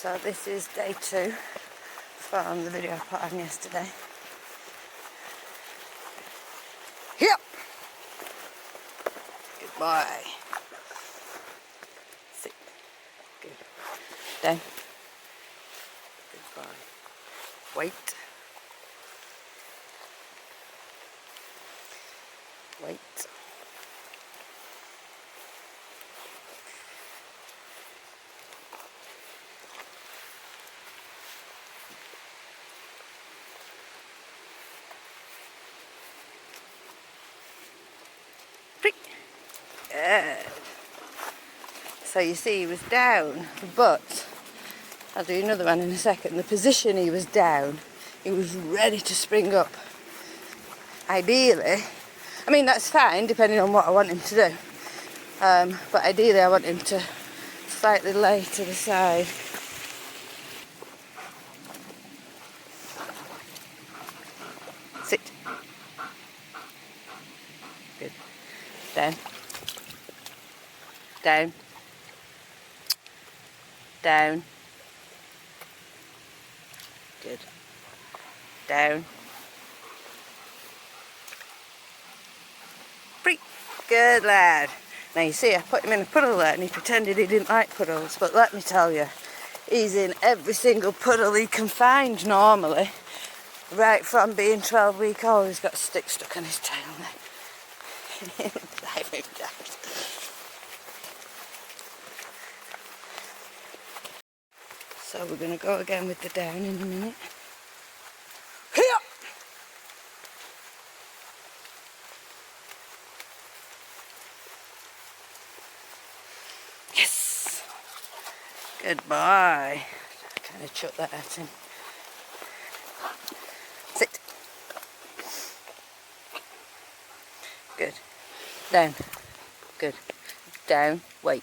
So this is day 2 from the video I put on yesterday. Yep. Goodbye. Sit. Good. Down. Goodbye. Wait. Wait. Good. So you see he was down, but I'll do another one in a second. The position he was down, he was ready to spring up. Ideally, I mean that's fine depending on what I want him to do, but ideally I want him to slightly lay to the side. Sit. Good. Down. Down. Down. Good. Down. Free. Good lad. Now you see I put him in a puddle there and he pretended he didn't like puddles, but let me tell you, he's in every single puddle he can find normally. Right from being 12 weeks old, he's got a stick stuck on his tail now. Drive him down. So we're going to go again with the down in a minute. Here! Yes! Good boy. I kind of chucked that at him. Sit. Good. Down. Good. Down. Wait.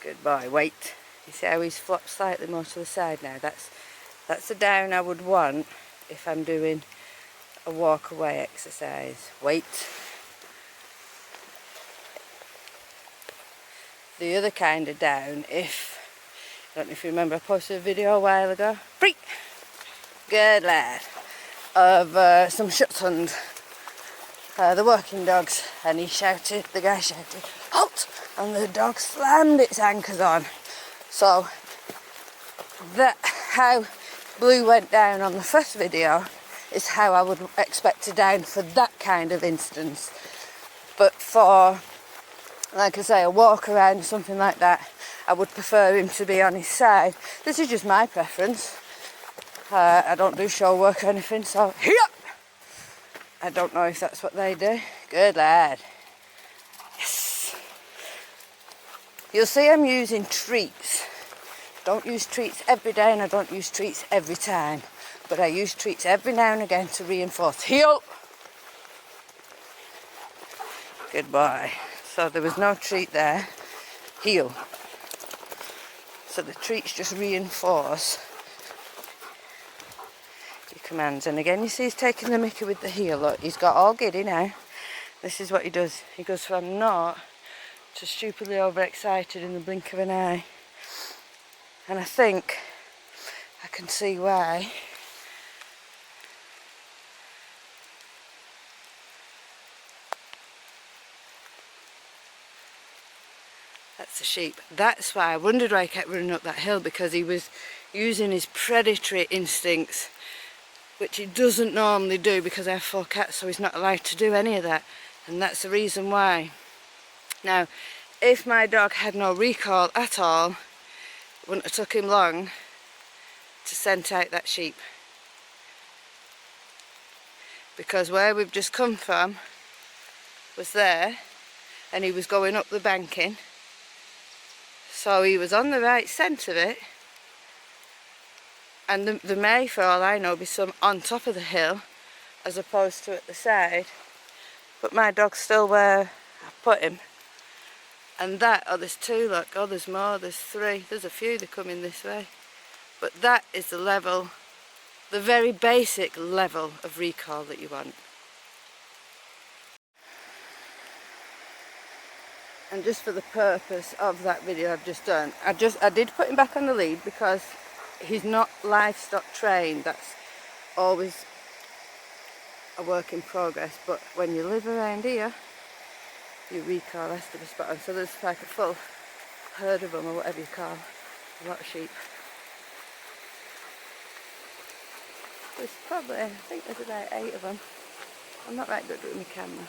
Good boy. Wait. You see how he's flopped slightly more to the side now? That's the down I would want if I'm doing a walk away exercise. Wait. The other kind of down, I don't know if you remember, I posted a video a while ago. Free! Good lad. Of some Shetland, the working dogs, and the guy shouted, halt! And the dog slammed its anchors on. So, how Blue went down on the first video is how I would expect to down for that kind of instance. But for, like I say, a walk around, something like that, I would prefer him to be on his side. This is just my preference. I don't do show work or anything, so here! I don't know if that's what they do. Good lad. Yes. You'll see I'm using treats. Don't use treats every day and I don't use treats every time. But I use treats every now and again to reinforce. Heel! Good boy. So there was no treat there. Heel. So the treats just reinforce your commands. And again, you see he's taking the mickey with the heel. Look, he's got all giddy now. This is what he does. He goes from naught to stupidly overexcited in the blink of an eye. And I think I can see why. That's a sheep. That's why I wondered why he kept running up that hill, because he was using his predatory instincts, which he doesn't normally do because I have 4 cats, so he's not allowed to do any of that. And that's the reason why. Now, if my dog had no recall at all, it wouldn't have took him long to scent out that sheep. Because where we've just come from was there, and he was going up the banking. So he was on the right scent of it, and there may, for all I know, be some on top of the hill as opposed to at the side, but my dog's still where I put him. And that, oh there's 2, look, oh there's more, there's 3, there's a few that come in this way, but that is the level, the very basic level of recall that you want. And just for the purpose of that video I've just done, I did put him back on the lead because he's not livestock trained. That's always a work in progress, but when you live around here, your recall has to be spot on. So there's like a full herd of them, or whatever you call a lot of sheep. There's probably, I think there's about 8 of them. I'm not right good with my camera.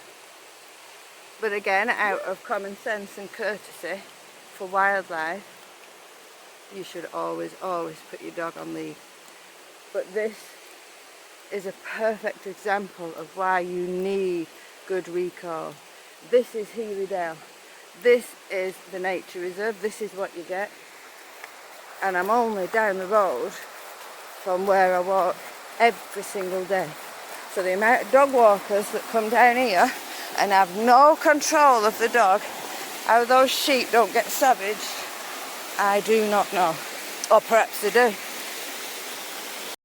But again, out of common sense and courtesy for wildlife, you should always put your dog on lead. But this is a perfect example of why you need good recall. This is Healy Dell. This is the nature reserve. This is what you get. And I'm only down the road from where I walk every single day. So the amount of dog walkers that come down here and have no control of the dog, how those sheep don't get savaged, I do not know. Or perhaps they do.